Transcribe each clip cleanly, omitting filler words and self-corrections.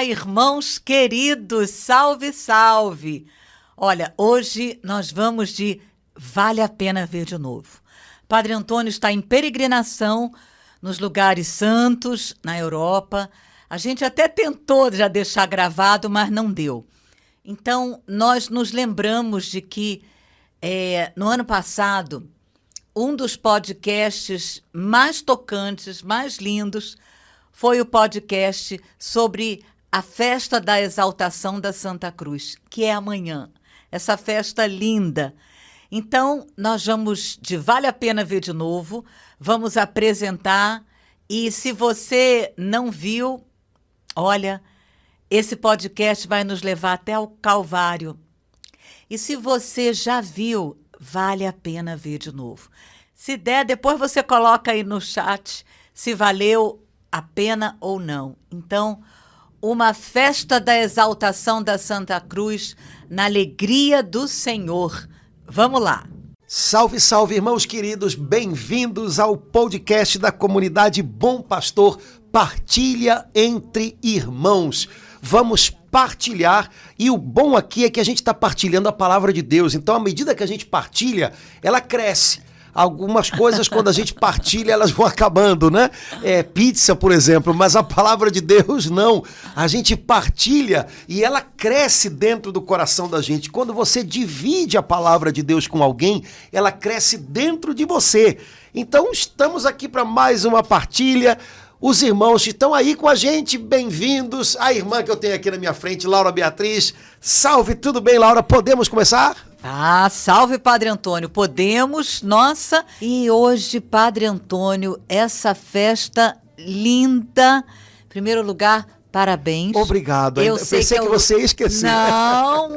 irmãos queridos, salve, salve! Olha, hoje nós vamos de Vale a Pena Ver de Novo. Padre Antônio está em peregrinação nos lugares santos, na Europa. A gente até tentou já deixar gravado, mas não deu. Então, nós nos lembramos de que, no ano passado, um dos podcasts mais tocantes, mais lindos, foi o podcast sobre a festa da exaltação da Santa Cruz, que é amanhã. Essa festa linda. Então, nós vamos de Vale a Pena Ver de Novo, vamos apresentar, e se você não viu, olha, esse podcast vai nos levar até o Calvário. E se você já viu, vale a pena ver de novo. Se der, depois você coloca aí no chat se valeu a pena ou não. Então, uma festa da exaltação da Santa Cruz na alegria do Senhor. Vamos lá. Salve, salve, irmãos queridos. Bem-vindos ao podcast da comunidade Bom Pastor. Partilha entre irmãos. Vamos partilhar, e o bom aqui é que a gente está partilhando a palavra de Deus. Então, à medida que a gente partilha, ela cresce. Algumas coisas, quando a gente partilha, elas vão acabando, né? Pizza, por exemplo, mas a palavra de Deus não. A gente partilha e ela cresce dentro do coração da gente. Quando você divide a palavra de Deus com alguém, ela cresce dentro de você. Então, estamos aqui para mais uma partilha. Os irmãos estão aí com a gente, bem-vindos. A irmã que eu tenho aqui na minha frente, Laura Beatriz. Salve, tudo bem, Laura? Podemos começar? Ah, salve, Padre Antônio. Podemos, nossa. E hoje, Padre Antônio, essa festa linda. Em primeiro lugar, parabéns. Obrigado. Eu pensei que você ia esquecer. Não.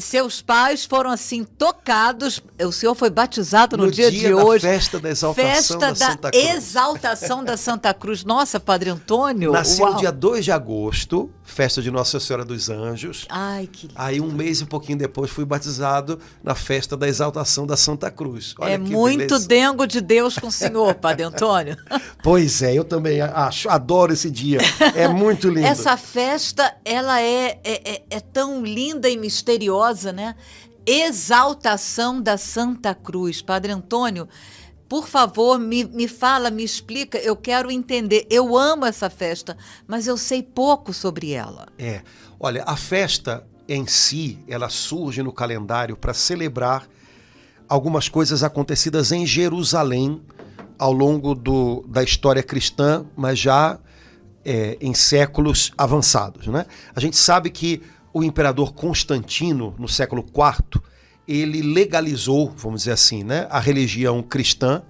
Seus pais foram assim tocados. O senhor foi batizado no dia de hoje. Festa da exaltação da Santa Cruz. Exaltação da Santa Cruz. Nossa, Padre Antônio. Nasci no dia 2 de agosto, festa de Nossa Senhora dos Anjos. Ai, que lindo. Aí um mês e um pouquinho depois fui batizado na festa da exaltação da Santa Cruz. Olha que muito beleza. dengo de Deus com o senhor, Padre Antônio. Pois é, eu também adoro esse dia. É muito lindo. Essa festa, ela é tão linda e misteriosa, né? Exaltação da Santa Cruz. Padre Antônio, por favor, me fala, me explica, eu quero entender. Eu amo essa festa, mas eu sei pouco sobre ela. Olha, a festa em si, ela surge no calendário para celebrar algumas coisas acontecidas em Jerusalém ao longo da história cristã, mas já em séculos avançados, né? A gente sabe que o imperador Constantino, no século IV, ele legalizou, vamos dizer assim, né, a religião cristã,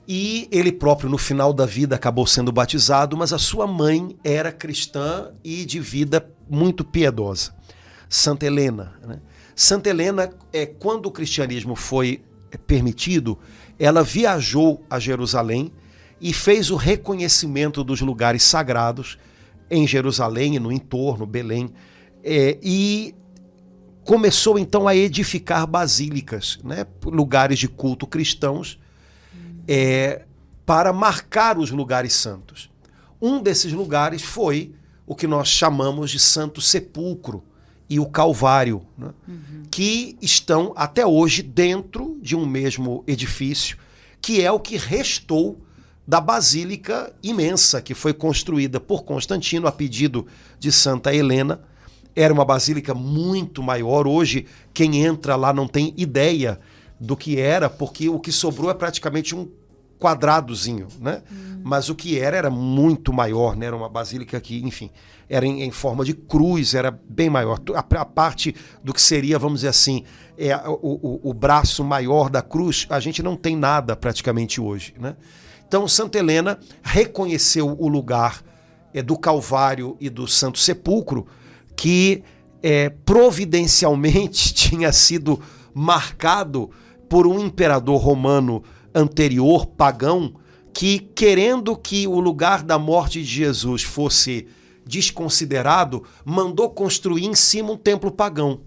e ele próprio, no final da vida, acabou sendo batizado, mas a sua mãe era cristã e de vida muito piedosa. Santa Helena, né? Santa Helena, quando o cristianismo foi permitido, ela viajou a Jerusalém e fez o reconhecimento dos lugares sagrados em Jerusalém e no entorno, Belém, e começou então a edificar basílicas, né, lugares de culto cristãos, para marcar os lugares santos. Um desses lugares foi o que nós chamamos de Santo Sepulcro e o Calvário, né, que estão até hoje dentro de um mesmo edifício, que é o que restou da basílica imensa que foi construída por Constantino a pedido de Santa Helena. Era uma basílica muito maior. Hoje, quem entra lá não tem ideia do que era, porque o que sobrou é praticamente um quadradozinho, né? Mas o que era muito maior, né? Era uma basílica que, enfim, era em forma de cruz, era bem maior. A parte do que seria, vamos dizer assim, o braço maior da cruz, a gente não tem nada praticamente hoje, né? Então, Santa Helena reconheceu o lugar do Calvário e do Santo Sepulcro, que providencialmente tinha sido marcado por um imperador romano anterior, pagão, que, querendo que o lugar da morte de Jesus fosse desconsiderado, mandou construir em cima um templo pagão.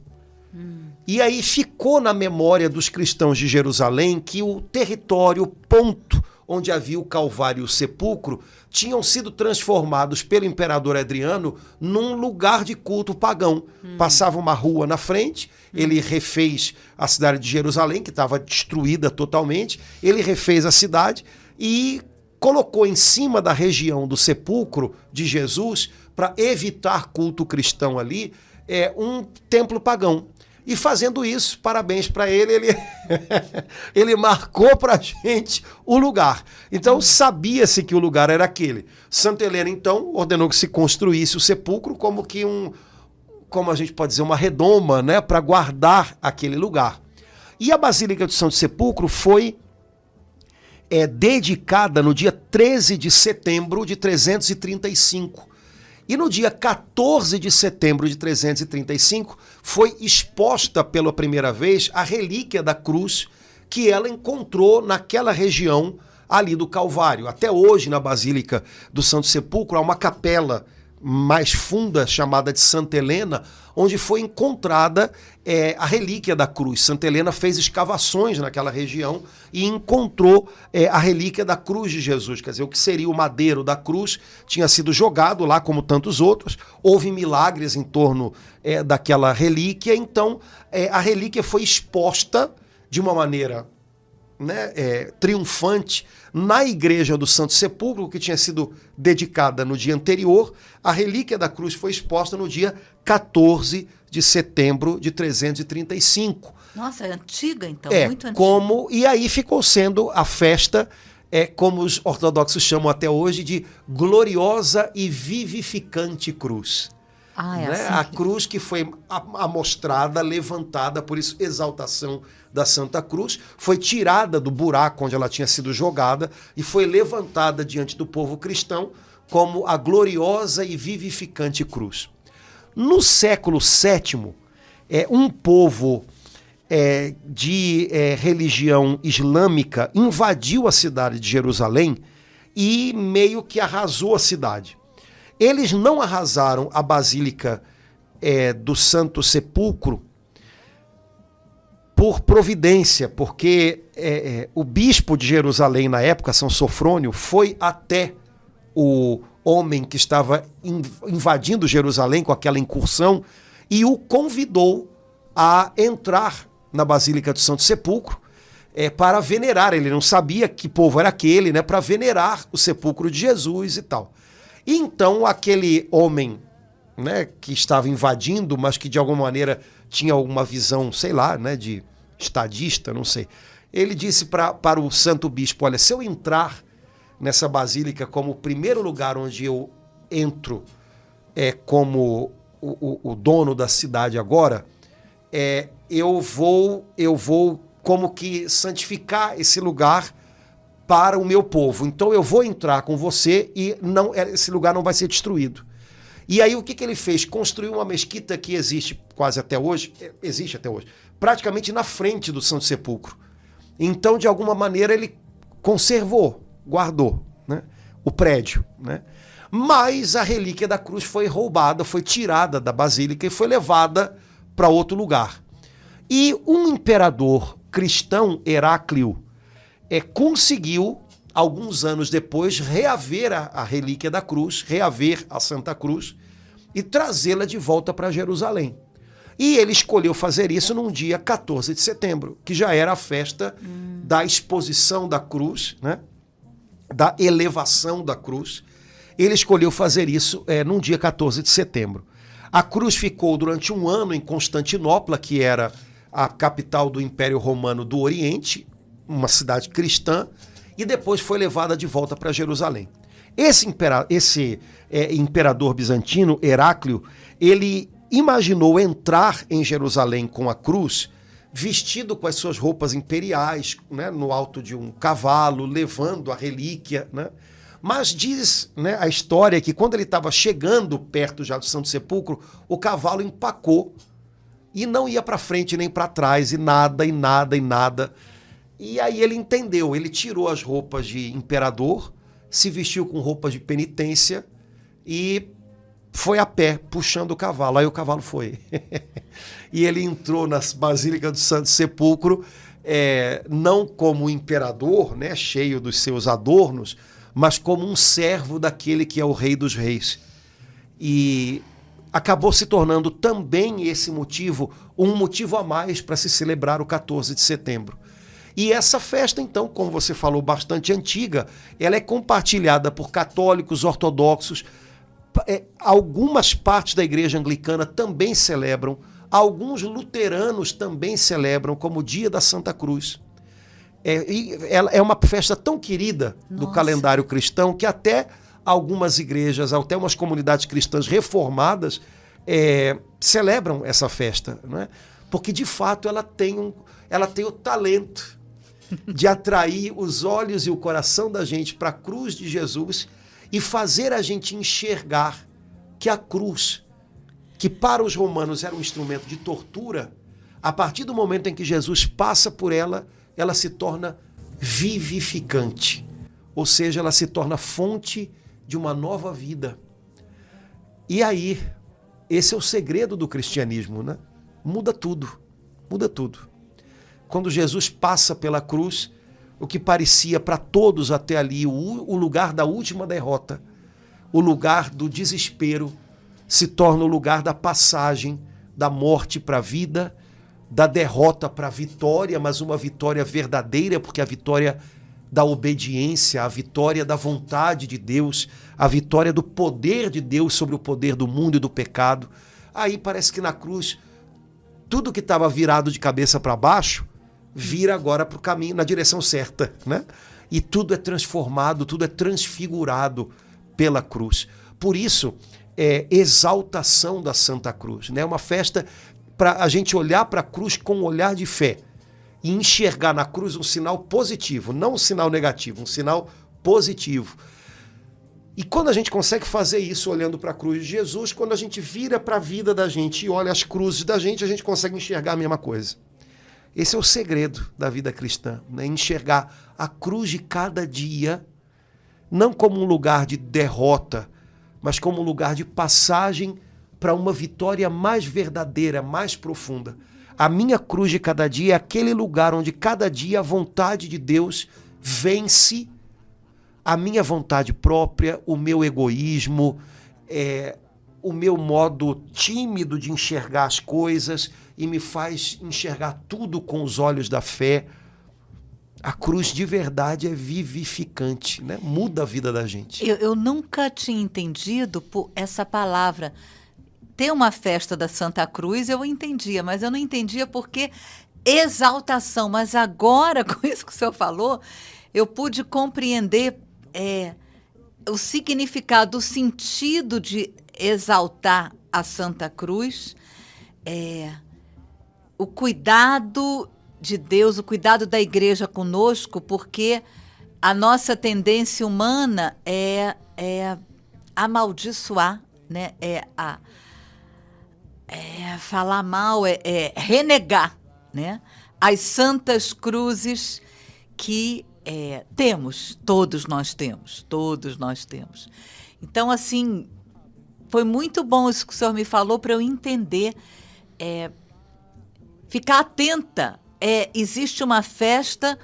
E aí ficou na memória dos cristãos de Jerusalém que o território, o ponto onde havia o Calvário e o sepulcro, tinham sido transformados pelo imperador Adriano num lugar de culto pagão. Passava uma rua na frente, ele refez a cidade de Jerusalém, que estava destruída totalmente, ele refez a cidade e colocou em cima da região do sepulcro de Jesus, para evitar culto cristão ali, um templo pagão. E fazendo isso, parabéns para ele, ele marcou para a gente o lugar. Então sabia-se que o lugar era aquele. Santa Helena, então, ordenou que se construísse o sepulcro como que como a gente pode dizer, uma redoma, né, para guardar aquele lugar. E a Basílica do Santo Sepulcro foi dedicada no dia 13 de setembro de 335. E no dia 14 de setembro de 335, foi exposta pela primeira vez a relíquia da cruz que ela encontrou naquela região ali do Calvário. Até hoje, na Basílica do Santo Sepulcro, há uma capela mais funda, chamada de Santa Helena, onde foi encontrada a relíquia da cruz. Santa Helena fez escavações naquela região e encontrou a relíquia da cruz de Jesus. Quer dizer, o que seria o madeiro da cruz tinha sido jogado lá, como tantos outros. Houve milagres em torno daquela relíquia. Então, a relíquia foi exposta de uma maneira, né, triunfante na igreja do Santo Sepulcro, que tinha sido dedicada no dia anterior. A relíquia da cruz foi exposta no dia 14 de setembro de 335. Nossa, é antiga então, muito antiga. E aí ficou sendo a festa, como os ortodoxos chamam até hoje, de gloriosa e vivificante cruz. Né? Assim A cruz que foi amostrada, levantada, por isso exaltação da Santa Cruz, foi tirada do buraco onde ela tinha sido jogada e foi levantada diante do povo cristão como a gloriosa e vivificante cruz. No século VII, um povo de religião islâmica invadiu a cidade de Jerusalém e meio que arrasou a cidade. Eles não arrasaram a Basílica do Santo Sepulcro por providência, porque o bispo de Jerusalém na época, São Sofrônio, foi até o homem que estava invadindo Jerusalém com aquela incursão e o convidou a entrar na Basílica do Santo Sepulcro para venerar. Ele não sabia que povo era aquele, né, para venerar o sepulcro de Jesus e tal. E então aquele homem, né, que estava invadindo, mas que de alguma maneira tinha alguma visão, sei lá, né, de estadista, não sei. Ele disse para o santo bispo: olha, se eu entrar nessa basílica como o primeiro lugar onde eu entro como o dono da cidade agora, eu vou como que santificar esse lugar para o meu povo. Então eu vou entrar com você e esse lugar não vai ser destruído. E aí o que ele fez? Construiu uma mesquita que existe até hoje, praticamente na frente do Santo Sepulcro. Então, de alguma maneira, ele conservou, guardou, né, o prédio, né? Mas a relíquia da cruz foi roubada, foi tirada da basílica e foi levada para outro lugar. E um imperador cristão, Heráclio, conseguiu, alguns anos depois, reaver a relíquia da cruz, reaver a Santa Cruz e trazê-la de volta para Jerusalém. E ele escolheu fazer isso num dia 14 de setembro, que já era a festa da exposição da cruz, né? Da elevação da cruz. Ele escolheu fazer isso num dia 14 de setembro. A cruz ficou durante um ano em Constantinopla, que era a capital do Império Romano do Oriente, uma cidade cristã, e depois foi levada de volta para Jerusalém. Esse imperador bizantino, Heráclio, ele imaginou entrar em Jerusalém com a cruz, vestido com as suas roupas imperiais, né, no alto de um cavalo, levando a relíquia, né? Mas diz, né, a história que quando ele estava chegando perto já do Santo Sepulcro, o cavalo empacou e não ia para frente nem para trás, e nada, e nada, e nada. E aí ele entendeu, ele tirou as roupas de imperador, se vestiu com roupas de penitência e foi a pé, puxando o cavalo. Aí o cavalo foi. E ele entrou na Basílica do Santo Sepulcro não como imperador, né, cheio dos seus adornos, mas como um servo daquele que é o Rei dos Reis. E acabou se tornando também esse motivo um motivo a mais para se celebrar o 14 de setembro. E essa festa, então, como você falou, bastante antiga, ela é compartilhada por católicos, ortodoxos, algumas partes da igreja anglicana também celebram, alguns luteranos também celebram como o Dia da Santa Cruz. E ela é uma festa tão querida do calendário cristão que até algumas igrejas, até umas comunidades cristãs reformadas celebram essa festa, não é? Porque de fato ela tem o talento de atrair os olhos e o coração da gente para a cruz de Jesus e fazer a gente enxergar que a cruz, que para os romanos era um instrumento de tortura, a partir do momento em que Jesus passa por ela, ela se torna vivificante. Ou seja, ela se torna fonte de uma nova vida. E aí, esse é o segredo do cristianismo, né? Muda tudo, muda tudo. Quando Jesus passa pela cruz, o que parecia para todos até ali o lugar da última derrota, o lugar do desespero, se torna o lugar da passagem da morte para a vida, da derrota para a vitória, mas uma vitória verdadeira, porque a vitória da obediência, a vitória da vontade de Deus, a vitória do poder de Deus sobre o poder do mundo e do pecado. Aí parece que na cruz, tudo que estava virado de cabeça para baixo, vira agora para o caminho, na direção certa, né? E tudo é transformado, tudo é transfigurado pela cruz. Por isso, exaltação da Santa Cruz, né? Uma festa para a gente olhar para a cruz com um olhar de fé e enxergar na cruz um sinal positivo, não um sinal negativo, um sinal positivo. E quando a gente consegue fazer isso olhando para a cruz de Jesus, quando a gente vira para a vida da gente e olha as cruzes da gente, a gente consegue enxergar a mesma coisa. Esse é o segredo da vida cristã, né? Enxergar a cruz de cada dia, não como um lugar de derrota, mas como um lugar de passagem para uma vitória mais verdadeira, mais profunda. A minha cruz de cada dia é aquele lugar onde cada dia a vontade de Deus vence a minha vontade própria, o meu egoísmo, o meu modo tímido de enxergar as coisas e me faz enxergar tudo com os olhos da fé. A cruz de verdade é vivificante, né? Muda a vida da gente. Eu nunca tinha entendido por essa palavra. Ter uma festa da Santa Cruz eu entendia, mas eu não entendia porque exaltação. Mas agora, com isso que o senhor falou, eu pude compreender o significado, o sentido de exaltar a Santa Cruz, o cuidado de Deus, o cuidado da igreja conosco, porque a nossa tendência humana é amaldiçoar, né? Falar mal, renegar, né? As santas cruzes que temos, todos nós temos. Então, assim, foi muito bom isso que o senhor me falou para eu entender, ficar atenta. Existe uma festa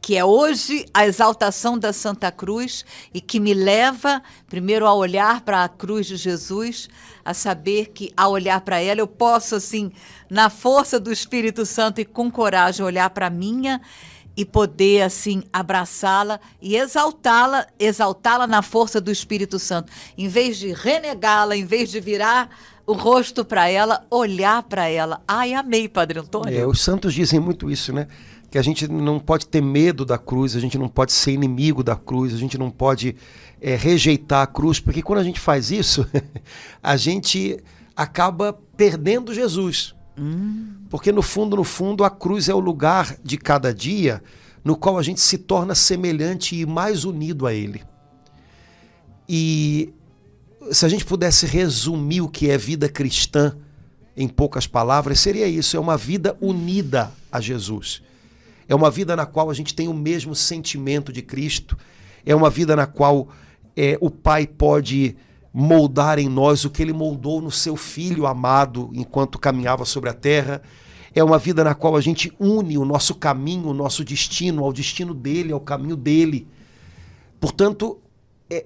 que é hoje a exaltação da Santa Cruz e que me leva primeiro a olhar para a cruz de Jesus, a saber que ao olhar para ela eu posso, assim, na força do Espírito Santo e com coragem olhar para a minha e poder, assim, abraçá-la e exaltá-la na força do Espírito Santo. Em vez de renegá-la, em vez de virar o rosto para ela, olhar para ela. Ai, amei, Padre Antônio. Os santos dizem muito isso, né? Que a gente não pode ter medo da cruz, a gente não pode ser inimigo da cruz, a gente não pode rejeitar a cruz, porque quando a gente faz isso, a gente acaba perdendo Jesus. Porque no fundo, a cruz é o lugar de cada dia no qual a gente se torna semelhante e mais unido a Ele. E se a gente pudesse resumir o que é vida cristã em poucas palavras, seria isso: é uma vida unida a Jesus. É uma vida na qual a gente tem o mesmo sentimento de Cristo. É uma vida na qual o Pai pode moldar em nós o que Ele moldou no Seu Filho amado enquanto caminhava sobre a terra. é uma vida na qual a gente une o nosso caminho, o nosso destino, ao destino dele, ao caminho dele. Portanto,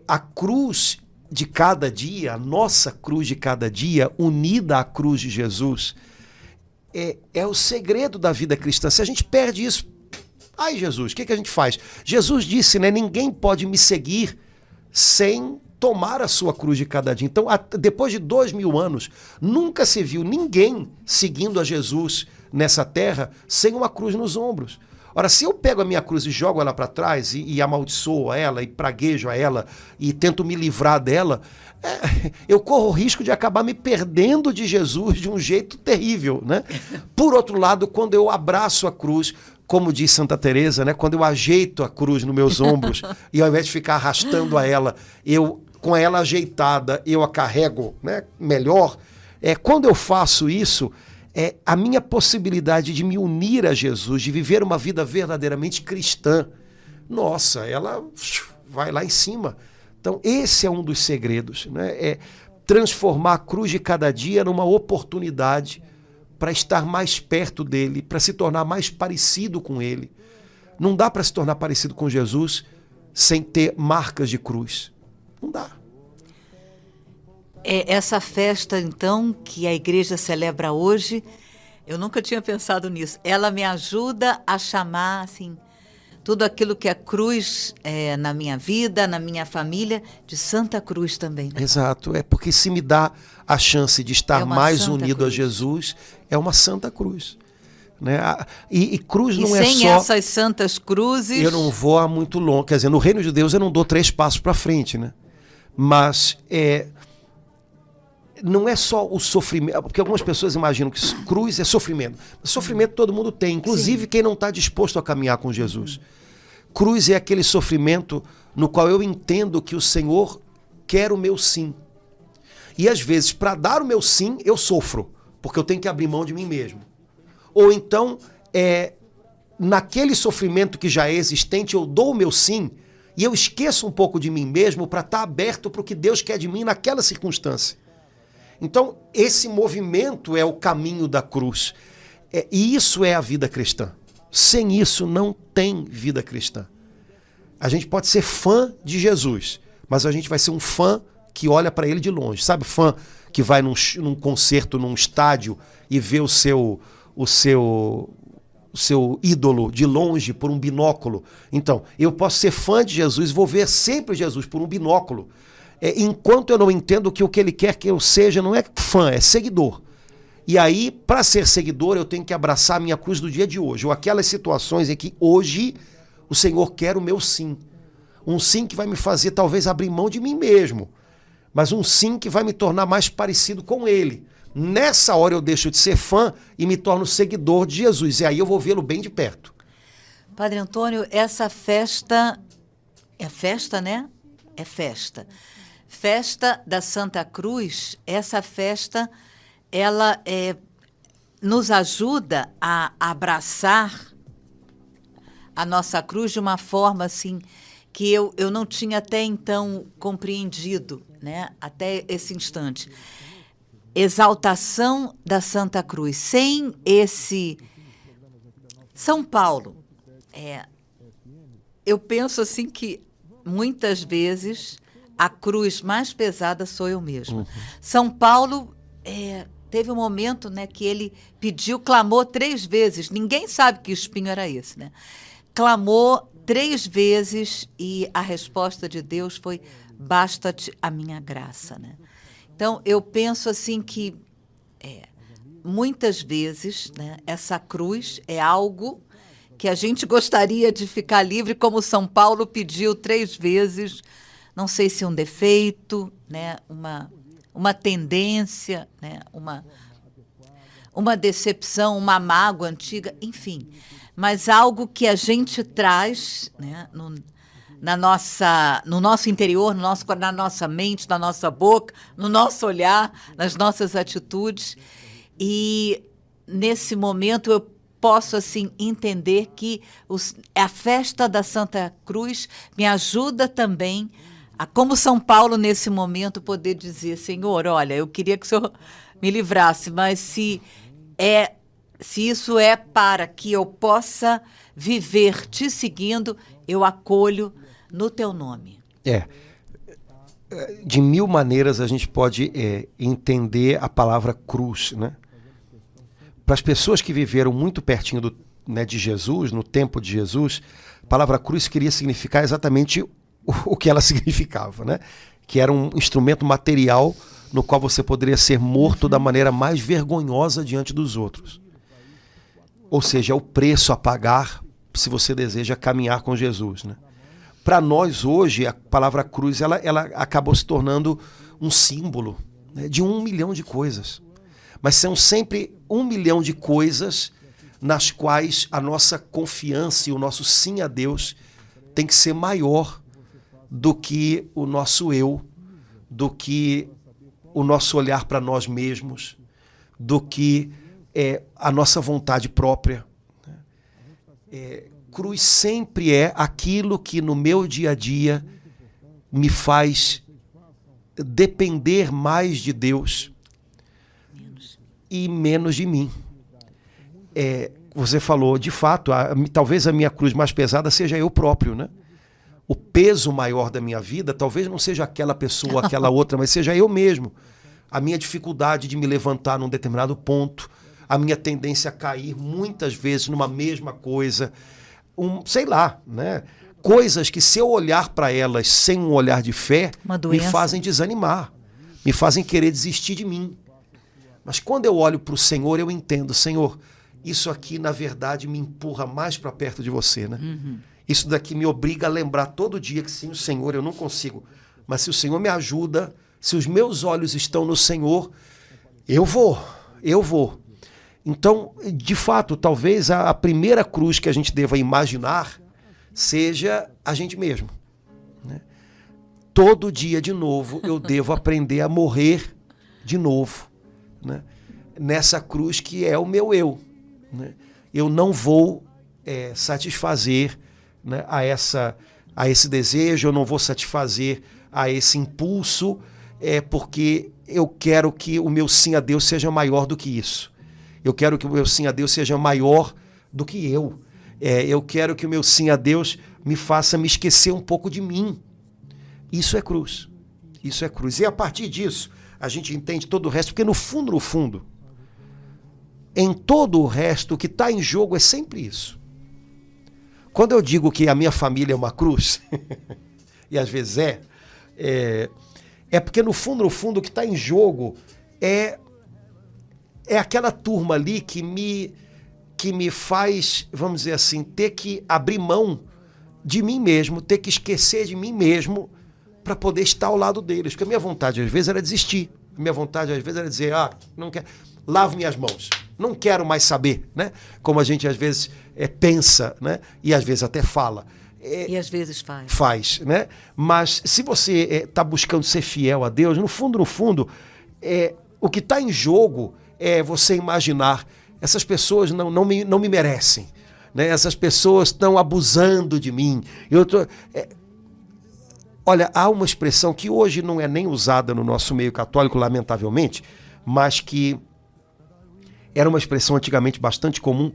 a cruz de cada dia, a nossa cruz de cada dia, unida à cruz de Jesus, é o segredo da vida cristã. Se a gente perde isso, ai Jesus, o que a gente faz? Jesus disse, né, ninguém pode me seguir sem tomar a sua cruz de cada dia. Então, depois de 2000 anos, nunca se viu ninguém seguindo a Jesus nessa terra sem uma cruz nos ombros. Ora, se eu pego a minha cruz e jogo ela para trás e amaldiçoo ela e praguejo a ela e tento me livrar dela, eu corro o risco de acabar me perdendo de Jesus de um jeito terrível, né? Por outro lado, quando eu abraço a cruz, como diz Santa Teresa, né? Quando eu ajeito a cruz nos meus ombros e ao invés de ficar arrastando a ela, eu com ela ajeitada, eu a carrego, né, melhor. Quando eu faço isso, a minha possibilidade de me unir a Jesus, de viver uma vida verdadeiramente cristã, nossa, ela vai lá em cima. Então, esse é um dos segredos, né? É transformar a cruz de cada dia numa oportunidade para estar mais perto dele, para se tornar mais parecido com ele. Não dá para se tornar parecido com Jesus sem ter marcas de cruz. Não dá. Essa festa, então, que a igreja celebra hoje, eu nunca tinha pensado nisso. Ela me ajuda a chamar, assim, tudo aquilo que é cruz na minha vida, na minha família, de Santa Cruz também. Né? Exato. Porque se me dá a chance de estar mais unido a Jesus, é uma Santa Cruz. Né? E cruz não é só... E sem essas santas cruzes... Eu não vou a muito longe. Quer dizer, no reino de Deus eu não dou 3 passos para frente, né? Mas não é só o sofrimento, porque algumas pessoas imaginam que cruz é sofrimento. Mas sofrimento todo mundo tem, inclusive Sim. quem não está disposto a caminhar com Jesus. Cruz é aquele sofrimento no qual eu entendo que o Senhor quer o meu sim. E às vezes, para dar o meu sim, eu sofro, porque eu tenho que abrir mão de mim mesmo. Ou então, naquele sofrimento que já é existente, eu dou o meu sim, e eu esqueço um pouco de mim mesmo para estar aberto para o que Deus quer de mim naquela circunstância. Então, esse movimento é o caminho da cruz. E isso é a vida cristã. Sem isso, não tem vida cristã. A gente pode ser fã de Jesus, mas a gente vai ser um fã que olha para ele de longe. Sabe, fã que vai num concerto, num estádio e vê o seu ídolo de longe por um binóculo. Então, eu posso ser fã de Jesus, vou ver sempre Jesus por um binóculo. Enquanto eu não entendo que o que ele quer que eu seja não é fã, é seguidor. E aí, para ser seguidor, eu tenho que abraçar a minha cruz do dia de hoje, ou aquelas situações em que hoje o Senhor quer o meu sim. Um sim que vai me fazer talvez abrir mão de mim mesmo, mas um sim que vai me tornar mais parecido com ele. Nessa hora eu deixo de ser fã e me torno seguidor de Jesus, e aí eu vou vê-lo bem de perto. Padre Antônio, essa festa, é festa, né? É festa. Festa da Santa Cruz, essa festa, ela nos ajuda a abraçar a nossa cruz de uma forma assim que eu não tinha até então compreendido, né? Até esse instante. Exaltação da Santa Cruz. Sem esse... São Paulo, eu penso assim que muitas vezes a cruz mais pesada sou eu mesma. Uhum. São Paulo teve um momento, né, que ele clamou 3 vezes. Ninguém sabe que espinho era esse, né? Clamou 3 vezes e a resposta de Deus foi: basta-te a minha graça, né? Então, eu penso assim que muitas vezes, né, essa cruz é algo que a gente gostaria de ficar livre, como São Paulo pediu 3 vezes, não sei se um defeito, né, uma tendência, né, uma decepção, uma mágoa antiga, enfim, mas algo que a gente traz, né, no nosso interior, na nossa mente, na nossa boca, no nosso olhar, nas nossas atitudes. E nesse momento eu posso assim entender que a festa da Santa Cruz me ajuda também a, como São Paulo nesse momento, poder dizer: Senhor, olha, eu queria que o Senhor me livrasse, mas se é se isso é para que eu possa viver te seguindo, eu acolho no teu nome. De mil maneiras a gente pode entender a palavra cruz, né? Para as pessoas que viveram muito pertinho de Jesus, no tempo de Jesus, a palavra cruz queria significar exatamente o que ela significava, né? Que era um instrumento material no qual você poderia ser morto da maneira mais vergonhosa diante dos outros. Ou seja, é o preço a pagar se você deseja caminhar com Jesus, né? Para nós hoje, a palavra cruz ela acabou se tornando um símbolo, né, de 1 milhão de coisas. Mas são sempre 1 milhão de coisas nas quais a nossa confiança e o nosso sim a Deus tem que ser maior do que o nosso eu, do que o nosso olhar para nós mesmos, do que a nossa vontade própria. Cruz sempre é aquilo que no meu dia a dia me faz depender mais de Deus e menos de mim. Você falou, de fato, talvez a minha cruz mais pesada seja eu próprio, né? O peso maior da minha vida talvez não seja aquela pessoa ou aquela outra, mas seja eu mesmo. A minha dificuldade de me levantar num determinado ponto, a minha tendência a cair muitas vezes numa mesma coisa, sei lá, né? Coisas que se eu olhar para elas sem um olhar de fé, me fazem desanimar, me fazem querer desistir de mim. Mas quando eu olho para o Senhor, eu entendo, Senhor, isso aqui na verdade me empurra mais para perto de você, né? Isso daqui me obriga a lembrar todo dia que sem o Senhor eu não consigo. Mas se o Senhor me ajuda, se os meus olhos estão no Senhor, eu vou. Então, de fato, talvez a primeira cruz que a gente deva imaginar seja a gente mesmo, né? Todo dia de novo eu devo aprender a morrer de novo, né? Nessa cruz que é o meu eu, né? Eu não vou satisfazer, né, a esse desejo, eu não vou satisfazer a esse impulso, porque eu quero que o meu sim a Deus seja maior do que isso. Eu quero que o meu sim a Deus seja maior do que eu. Eu quero que o meu sim a Deus me faça me esquecer um pouco de mim. Isso é cruz. Isso é cruz. E a partir disso, a gente entende todo o resto, porque no fundo, em todo o resto, o que está em jogo é sempre isso. Quando eu digo que a minha família é uma cruz, e às vezes é porque no fundo, o que está em jogo é aquela turma ali que me faz, vamos dizer assim, ter que abrir mão de mim mesmo, ter que esquecer de mim mesmo para poder estar ao lado deles. Porque a minha vontade às vezes era desistir. A minha vontade às vezes era dizer, não quero, lavo minhas mãos, não quero mais saber, né? Como a gente às vezes pensa, né? E às vezes até fala. E às vezes faz. Faz, né? Mas se você está buscando ser fiel a Deus, no fundo, o que está em jogo é você imaginar, essas pessoas não me merecem, né? Essas pessoas estão abusando de mim. Olha, há uma expressão que hoje não é nem usada no nosso meio católico, lamentavelmente, mas que era uma expressão antigamente bastante comum,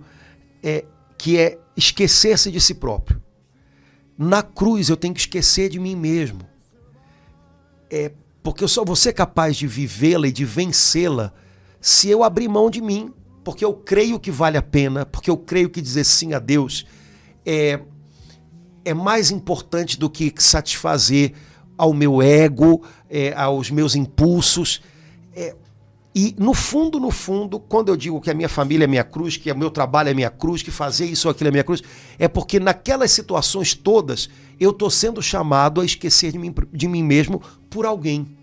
que é esquecer-se de si próprio. Na cruz eu tenho que esquecer de mim mesmo. Porque eu só vou ser capaz de vivê-la e de vencê-la se eu abrir mão de mim, porque eu creio que vale a pena, porque eu creio que dizer sim a Deus é mais importante do que satisfazer ao meu ego, aos meus impulsos. E no fundo, quando eu digo que a minha família é minha cruz, que o meu trabalho é minha cruz, que fazer isso ou aquilo é minha cruz, é porque naquelas situações todas eu estou sendo chamado a esquecer de mim mesmo por alguém.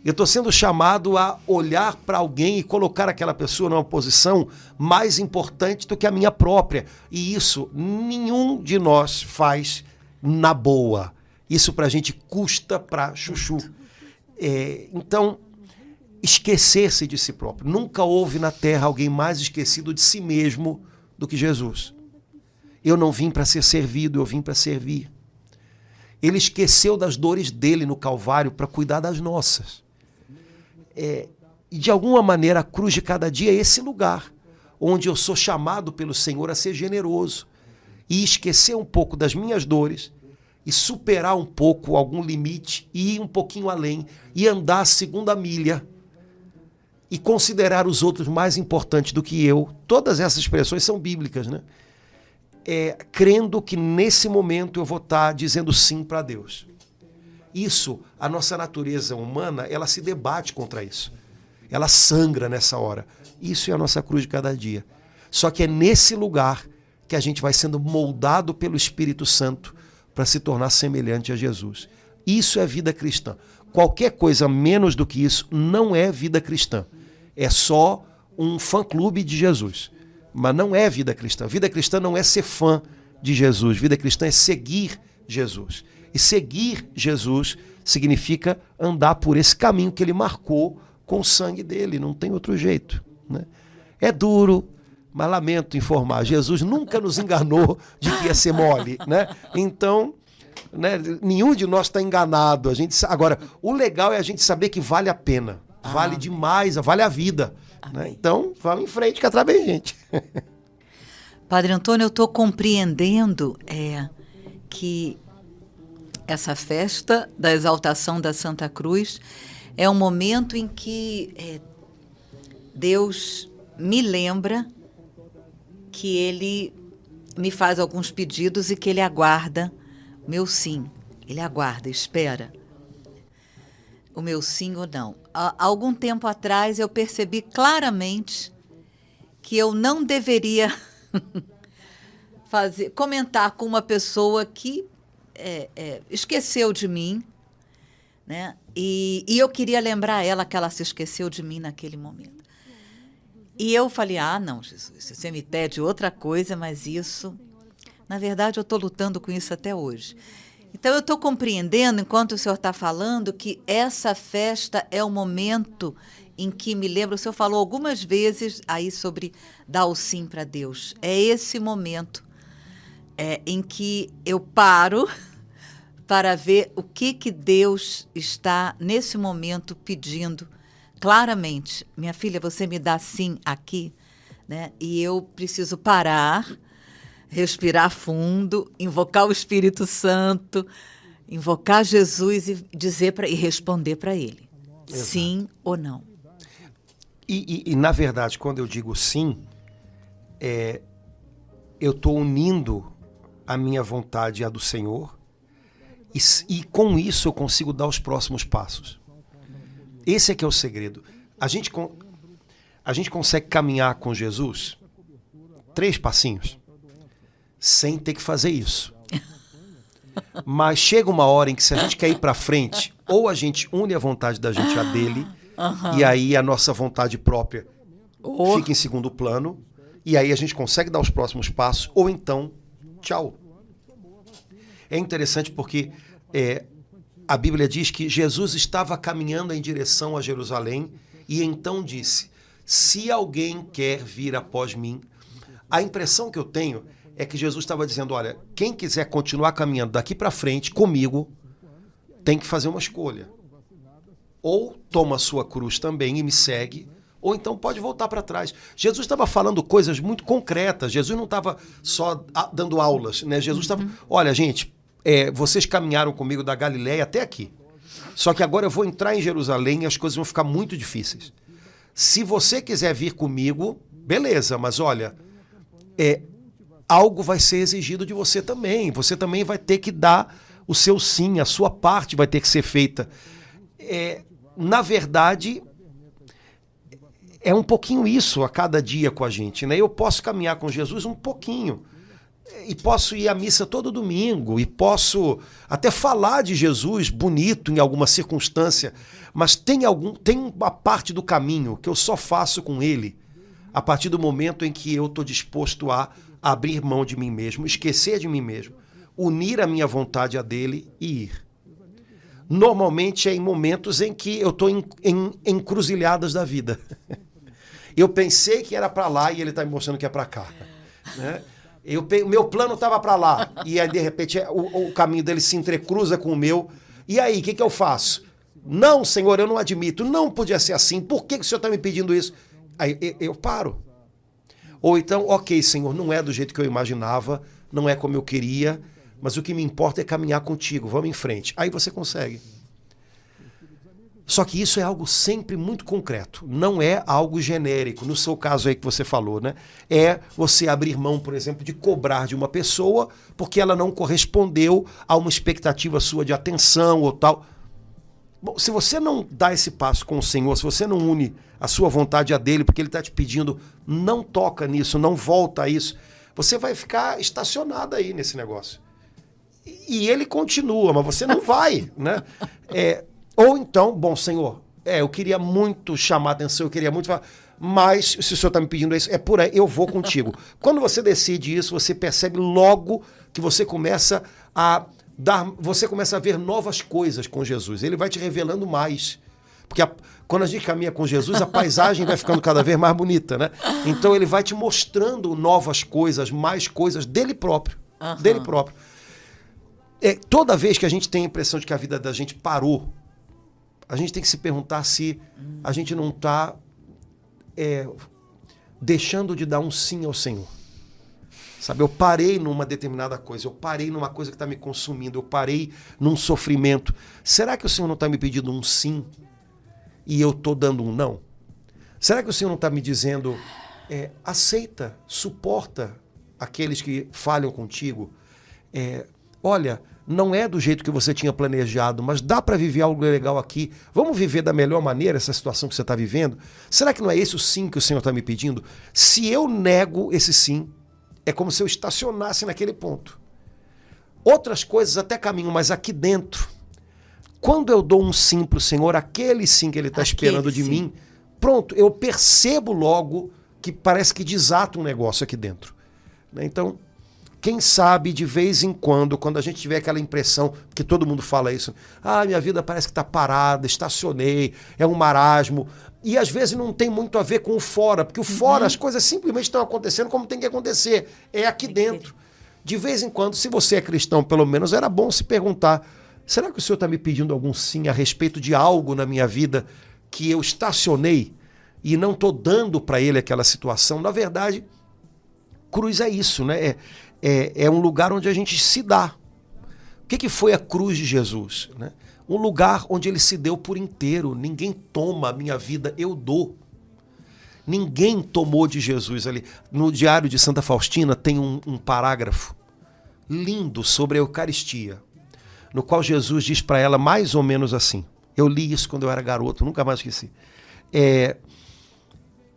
Eu estou sendo chamado a olhar para alguém e colocar aquela pessoa numa posição mais importante do que a minha própria. E isso nenhum de nós faz na boa. Isso para a gente custa para chuchu. Então, esquecer-se de si próprio. Nunca houve na terra alguém mais esquecido de si mesmo do que Jesus. Eu não vim para ser servido, eu vim para servir. Ele esqueceu das dores dele no Calvário para cuidar das nossas. E de alguma maneira a cruz de cada dia é esse lugar onde eu sou chamado pelo Senhor a ser generoso e esquecer um pouco das minhas dores e superar um pouco algum limite e ir um pouquinho além e andar a segunda milha e considerar os outros mais importantes do que eu. Todas essas expressões são bíblicas, né? Crendo que nesse momento eu vou estar dizendo sim para Deus. Isso, a nossa natureza humana, ela se debate contra isso. Ela sangra nessa hora. Isso é a nossa cruz de cada dia. Só que é nesse lugar que a gente vai sendo moldado pelo Espírito Santo para se tornar semelhante a Jesus. Isso é vida cristã. Qualquer coisa menos do que isso não é vida cristã. É só um fã-clube de Jesus. Mas não é vida cristã. Vida cristã não é ser fã de Jesus. Vida cristã é seguir Jesus. E seguir Jesus significa andar por esse caminho que ele marcou com o sangue dele. Não tem outro jeito, né? É duro, mas lamento informar. Jesus nunca nos enganou de que ia ser mole, né? Então, né, nenhum de nós está enganado. Agora, o legal é a gente saber que vale a pena. Vale demais, vale a vida. Né? Então, vamos em frente que através gente. Padre Antônio, eu estou compreendendo que essa festa da exaltação da Santa Cruz é um momento em que Deus me lembra que Ele me faz alguns pedidos e que Ele aguarda o meu sim. Ele aguarda, espera o meu sim ou não. Há algum tempo atrás eu percebi claramente que eu não deveria comentar com uma pessoa que esqueceu de mim, né? E eu queria lembrar ela que ela se esqueceu de mim naquele momento. E eu falei, não, Jesus, você me pede outra coisa, mas isso... Na verdade, eu estou lutando com isso até hoje. Então, eu estou compreendendo, enquanto o senhor está falando, que essa festa é o momento em que me lembro, o senhor falou algumas vezes aí sobre dar o sim para Deus. É esse momento em que eu paro para ver o que Deus está, nesse momento, pedindo claramente. Minha filha, você me dá sim aqui, né? E eu preciso parar, respirar fundo, invocar o Espírito Santo, invocar Jesus e e responder para Ele. Exato. Sim ou não. E, na verdade, quando eu digo sim, eu estou unindo a minha vontade à do Senhor e com isso eu consigo dar os próximos passos. Esse é que é o segredo. A gente consegue caminhar com Jesus 3 passinhos sem ter que fazer isso. Mas chega uma hora em que, se a gente quer ir para frente, ou a gente une a vontade da gente à dele, e aí a nossa vontade própria fica em segundo plano, e aí a gente consegue dar os próximos passos, ou então, tchau. É interessante porque a Bíblia diz que Jesus estava caminhando em direção a Jerusalém, e então disse, se alguém quer vir após mim, a impressão que eu tenho é que Jesus estava dizendo, olha, quem quiser continuar caminhando daqui para frente comigo, tem que fazer uma escolha. Ou toma a sua cruz também e me segue, ou então pode voltar para trás. Jesus estava falando coisas muito concretas, Jesus não estava só dando aulas, né? Jesus estava, olha, gente, vocês caminharam comigo da Galileia até aqui. Só que agora eu vou entrar em Jerusalém e as coisas vão ficar muito difíceis. Se você quiser vir comigo, beleza, mas olha, algo vai ser exigido de você também. Você também vai ter que dar o seu sim, a sua parte vai ter que ser feita. Na verdade, é um pouquinho isso a cada dia com a gente, né? Eu posso caminhar com Jesus um pouquinho. E posso ir à missa todo domingo, e posso até falar de Jesus bonito em alguma circunstância, mas tem uma parte do caminho que eu só faço com ele a partir do momento em que eu estou disposto a abrir mão de mim mesmo, esquecer de mim mesmo, unir a minha vontade à dele e ir. Normalmente é em momentos em que eu estou em encruzilhadas da vida. Eu pensei que era para lá e ele está me mostrando que é para cá, né? O meu plano estava para lá, e aí de repente o caminho dele se entrecruza com o meu. E aí, o que eu faço? Não, Senhor, eu não admito, não podia ser assim, por que o Senhor está me pedindo isso? Aí eu paro. Ou então, ok, Senhor, não é do jeito que eu imaginava, não é como eu queria, mas o que me importa é caminhar contigo, vamos em frente. Aí você consegue. Só que isso é algo sempre muito concreto, não é algo genérico. No seu caso aí que você falou, né? É você abrir mão, por exemplo, de cobrar de uma pessoa porque ela não correspondeu a uma expectativa sua de atenção ou tal. Bom, se você não dá esse passo com o Senhor, se você não une a sua vontade à dele, porque ele está te pedindo, não toca nisso, não volta a isso, você vai ficar estacionado aí nesse negócio. E ele continua, mas você não vai, né? Ou então, bom, Senhor, eu queria muito chamar a atenção, eu queria muito falar, mas se o Senhor está me pedindo isso, é por aí, eu vou contigo. Quando você decide isso, você percebe logo que você começa a ver novas coisas com Jesus. Ele vai te revelando mais. Porque quando a gente caminha com Jesus, a paisagem vai ficando cada vez mais bonita, né? Então ele vai te mostrando novas coisas, mais coisas dele próprio. Dele próprio. Toda vez que a gente tem a impressão de que a vida da gente parou, a gente tem que se perguntar se a gente não está deixando de dar um sim ao Senhor. Sabe, eu parei numa determinada coisa, eu parei numa coisa que está me consumindo, eu parei num sofrimento. Será que o Senhor não está me pedindo um sim e eu estou dando um não? Será que o Senhor não está me dizendo, aceita, suporta aqueles que falham contigo? Olha, não é do jeito que você tinha planejado, mas dá para viver algo legal aqui. Vamos viver da melhor maneira essa situação que você está vivendo? Será que não é esse o sim que o Senhor está me pedindo? Se eu nego esse sim, é como se eu estacionasse naquele ponto. Outras coisas até caminham, mas aqui dentro, quando eu dou um sim para o Senhor, aquele sim que Ele está esperando de mim, pronto, eu percebo logo que parece que desata um negócio aqui dentro. Então, quem sabe de vez em quando a gente tiver aquela impressão, que todo mundo fala isso, minha vida parece que está parada, estacionei, é um marasmo. E às vezes não tem muito a ver com o fora, porque o fora as coisas simplesmente estão acontecendo como tem que acontecer. É aqui dentro. De vez em quando, se você é cristão, pelo menos, era bom se perguntar, será que o Senhor está me pedindo algum sim a respeito de algo na minha vida que eu estacionei e não estou dando para Ele aquela situação? Na verdade, cruz é isso, né? É um lugar onde a gente se dá. O que foi a cruz de Jesus, né? Um lugar onde ele se deu por inteiro. Ninguém toma a minha vida, eu dou. Ninguém tomou de Jesus ali. No Diário de Santa Faustina tem um parágrafo lindo sobre a Eucaristia, no qual Jesus diz para ela mais ou menos assim. Eu li isso quando eu era garoto, nunca mais esqueci.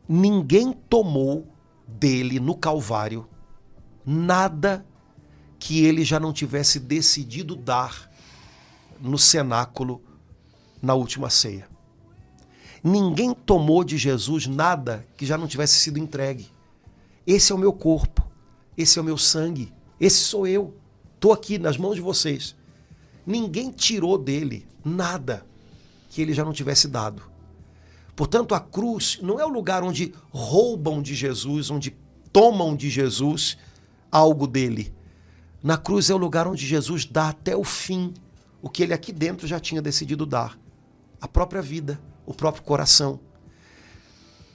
Ninguém tomou dele no Calvário nada que ele já não tivesse decidido dar no cenáculo na última ceia. Ninguém tomou de Jesus nada que já não tivesse sido entregue. Esse é o meu corpo, esse é o meu sangue, esse sou eu. Estou aqui nas mãos de vocês. Ninguém tirou dele nada que ele já não tivesse dado. Portanto, a cruz não é o lugar onde roubam de Jesus, onde tomam de Jesus algo dele. Na cruz é o lugar onde Jesus dá até o fim o que ele aqui dentro já tinha decidido dar. A própria vida, o próprio coração.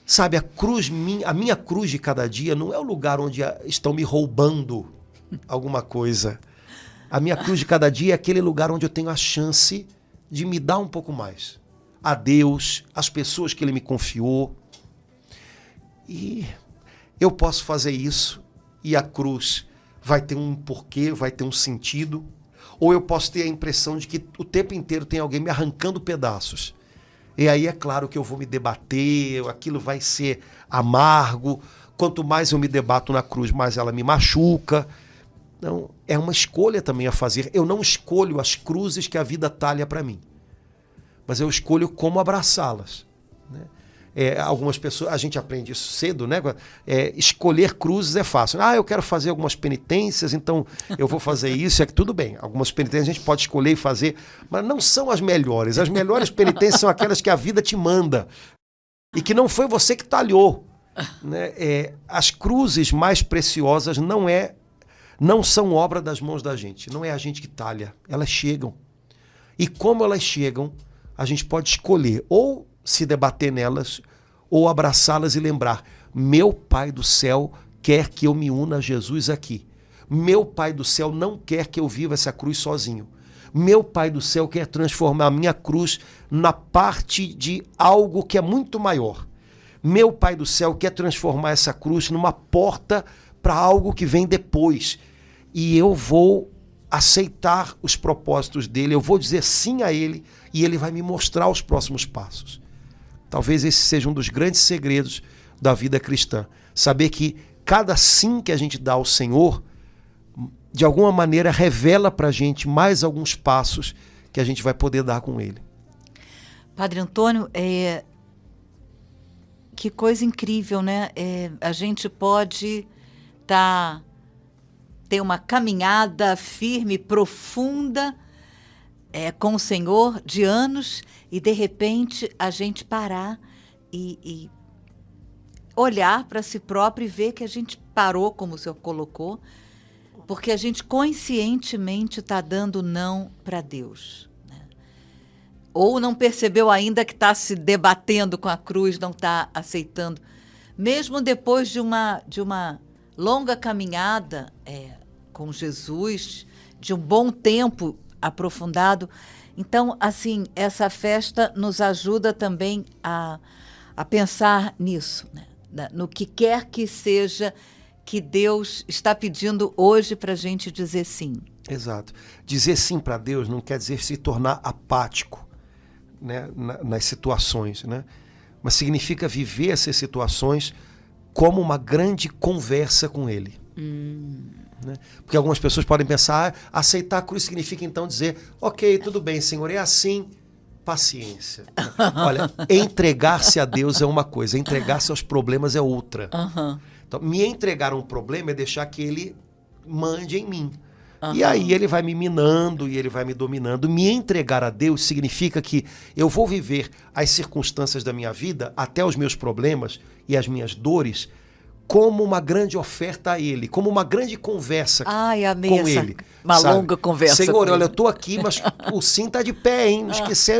Sabe, a minha cruz de cada dia não é o lugar onde estão me roubando alguma coisa. A minha cruz de cada dia é aquele lugar onde eu tenho a chance de me dar um pouco mais. A Deus, as pessoas que Ele me confiou. E eu posso fazer isso e a cruz vai ter um porquê, vai ter um sentido. Ou eu posso ter a impressão de que o tempo inteiro tem alguém me arrancando pedaços. E aí é claro que eu vou me debater, aquilo vai ser amargo. Quanto mais eu me debato na cruz, mais ela me machuca. Então, é uma escolha também a fazer. Eu não escolho as cruzes que a vida talha para mim, mas eu escolho como abraçá-las, né? Algumas pessoas, a gente aprende isso cedo, né? Escolher cruzes é fácil. Eu quero fazer algumas penitências, então eu vou fazer isso, tudo bem. Algumas penitências a gente pode escolher e fazer, mas não são as melhores. As melhores penitências são aquelas que a vida te manda e que não foi você que talhou, né? As cruzes mais preciosas não são obra das mãos da gente, não é a gente que talha, elas chegam. E como elas chegam, a gente pode escolher ou se debater nelas ou abraçá-las e lembrar, Meu Pai do céu quer que eu me una a Jesus aqui. Meu Pai do céu não quer que eu viva essa cruz sozinho. Meu Pai do céu quer transformar a minha cruz na parte de algo que é muito maior. Meu Pai do céu quer transformar essa cruz numa porta para algo que vem depois. E eu vou aceitar os propósitos dele, eu vou dizer sim a ele e ele vai me mostrar os próximos passos. Talvez esse seja um dos grandes segredos da vida cristã. Saber que cada sim que a gente dá ao Senhor, de alguma maneira revela para a gente mais alguns passos que a gente vai poder dar com ele. Padre Antônio, que coisa incrível, né? A gente pode ter uma caminhada firme, profunda com o Senhor de anos e de repente a gente parar e olhar para si próprio e ver que a gente parou, como o senhor colocou, porque a gente conscientemente está dando não para Deus, né? Ou não percebeu ainda que está se debatendo com a cruz, não está aceitando. Mesmo depois de uma longa caminhada com Jesus, de um bom tempo aprofundado. Então, assim, essa festa nos ajuda também a pensar nisso, né? No que quer que seja que Deus está pedindo hoje para a gente dizer sim. Exato. Dizer sim para Deus não quer dizer se tornar apático, né, nas situações, né? Mas significa viver essas situações como uma grande conversa com Ele. Né? Porque algumas pessoas podem pensar, aceitar a cruz significa então dizer, ok, tudo bem, Senhor, é assim, paciência. Olha, entregar-se a Deus é uma coisa, entregar-se aos problemas é outra. Então, me entregar a um problema é deixar que Ele mande em mim. E aí ele vai me minando e ele vai me dominando. Me entregar a Deus significa que eu vou viver as circunstâncias da minha vida, até os meus problemas e as minhas dores, como uma grande oferta a Ele, como uma grande conversa com Ele. Uma longa conversa. Senhor, olha, eu estou aqui, mas o sim está de pé, hein?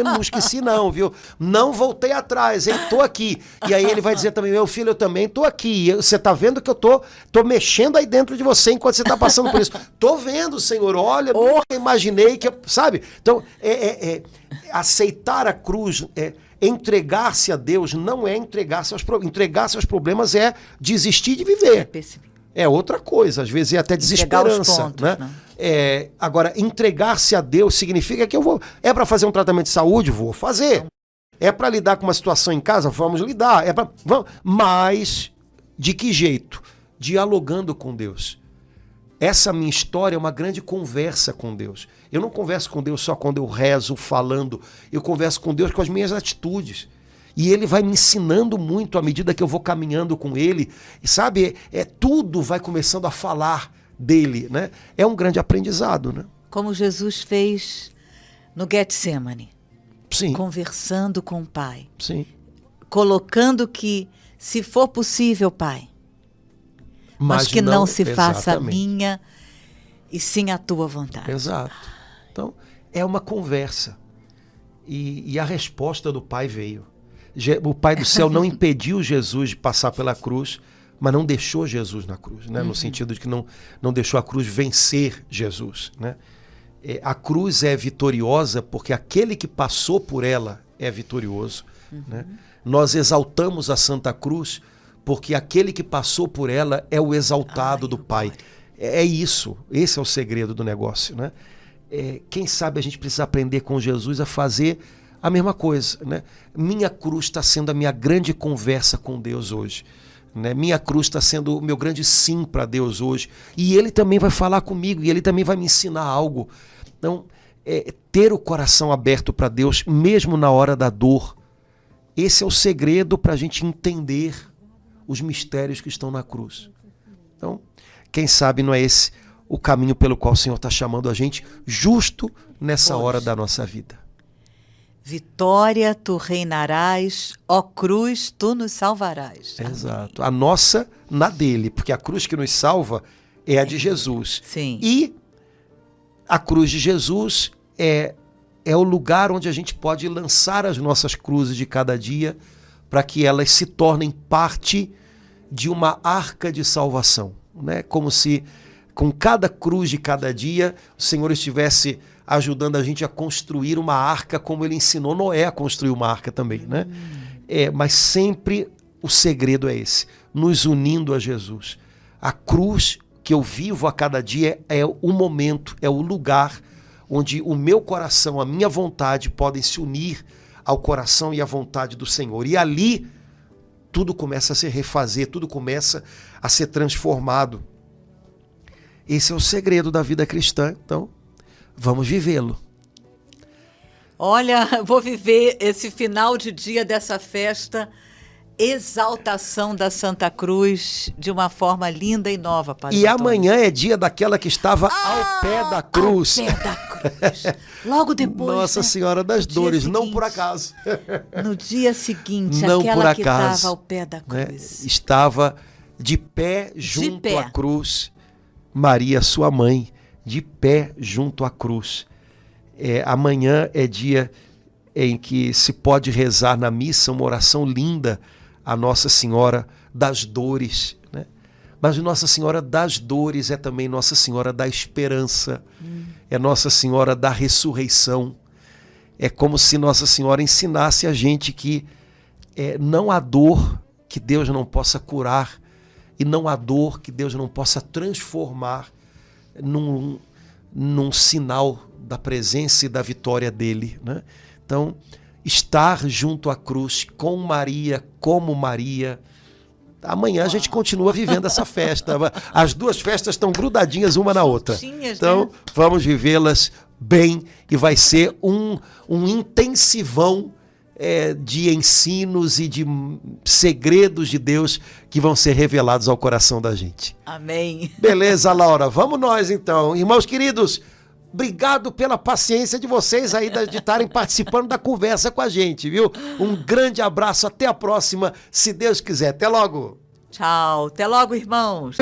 Não esqueci não, viu? Não voltei atrás, hein? Estou aqui. E aí ele vai dizer também, meu filho, eu também estou aqui. Você está vendo que eu tô mexendo aí dentro de você enquanto você está passando por isso. Estou vendo, Senhor, olha, nunca imaginei que... Sabe? Então, aceitar a cruz... Entregar-se a Deus não é entregar-se aos problemas. Entregar-se aos problemas é desistir de viver. É outra coisa, às vezes é até desesperança. Pontos, né? Agora, entregar-se a Deus significa que eu vou... É para fazer um tratamento de saúde? Vou fazer. É para lidar com uma situação em casa? Vamos lidar. Mas, de que jeito? Dialogando com Deus. Essa minha história é uma grande conversa com Deus. Eu não converso com Deus só quando eu rezo, falando. Eu converso com Deus com as minhas atitudes. E Ele vai me ensinando muito à medida que eu vou caminhando com Ele. E sabe, tudo vai começando a falar dele, né? É um grande aprendizado, né? Como Jesus fez no Getsemane. Sim. Conversando com o Pai. Sim. Colocando que, se for possível, Pai, mas que não se faça a minha e sim a tua vontade. Exato. Então, é uma conversa. E a resposta do Pai veio. O Pai do céu não impediu Jesus de passar pela cruz, mas não deixou Jesus na cruz, né? No sentido de que não deixou a cruz vencer Jesus, né? A cruz é vitoriosa porque aquele que passou por ela é vitorioso, né? Nós exaltamos a Santa Cruz porque aquele que passou por ela é o exaltado do Pai. É isso, esse é o segredo do negócio, né? Quem sabe a gente precisa aprender com Jesus a fazer a mesma coisa, né? Minha cruz está sendo a minha grande conversa com Deus hoje, né? Minha cruz está sendo o meu grande sim para Deus hoje. E Ele também vai falar comigo, e Ele também vai me ensinar algo. Então, ter o coração aberto para Deus, mesmo na hora da dor, esse é o segredo para a gente entender os mistérios que estão na cruz. Então, quem sabe não é esse o caminho pelo qual o Senhor está chamando a gente justo nessa hora da nossa vida. Vitória, tu reinarás, ó cruz, tu nos salvarás. Exato. A nossa na dele, porque a cruz que nos salva é a de Jesus. Sim. E a cruz de Jesus é o lugar onde a gente pode lançar as nossas cruzes de cada dia para que elas se tornem parte de uma arca de salvação, né? Como se com cada cruz de cada dia o Senhor estivesse ajudando a gente a construir uma arca, como ele ensinou Noé a construir uma arca também, né? Mas sempre o segredo é esse, nos unindo a Jesus. A cruz que eu vivo a cada dia é o momento, é o lugar onde o meu coração, a minha vontade podem se unir ao coração e à vontade do Senhor. E ali tudo começa a se refazer, tudo começa a ser transformado. Esse é o segredo da vida cristã, então vamos vivê-lo. Olha, vou viver esse final de dia dessa festa, exaltação da Santa Cruz, de uma forma linda e nova, Padre E Antônio. amanhã é dia daquela que estava ao pé da cruz. Ao pé da cruz. Logo depois, Nossa né? Senhora das Dia Dores, não seguinte. por acaso. No dia seguinte, Não aquela por que acaso, estava ao pé da né? cruz. Estava de pé junto pé. à cruz, Maria, sua mãe, de pé junto à cruz. Amanhã é dia em que se pode rezar na missa uma oração linda a Nossa Senhora das Dores, né? Mas Nossa Senhora das Dores é também Nossa Senhora da Esperança, é Nossa Senhora da Ressurreição. É como se Nossa Senhora ensinasse a gente que não há dor que Deus não possa curar e não há dor que Deus não possa transformar num sinal da presença e da vitória dele, né? Então, estar junto à cruz com Maria, como Maria. Amanhã a gente continua vivendo essa festa. As duas festas estão grudadinhas uma na outra. Então, né? vamos vivê-las bem e vai ser um intensivão de ensinos e de segredos de Deus que vão ser revelados ao coração da gente. Amém. Beleza, Laura? Vamos nós então. Irmãos queridos, obrigado pela paciência de vocês aí de estarem participando da conversa com a gente, viu? Um grande abraço, até a próxima, se Deus quiser. Até logo. Tchau. Até logo, irmãos.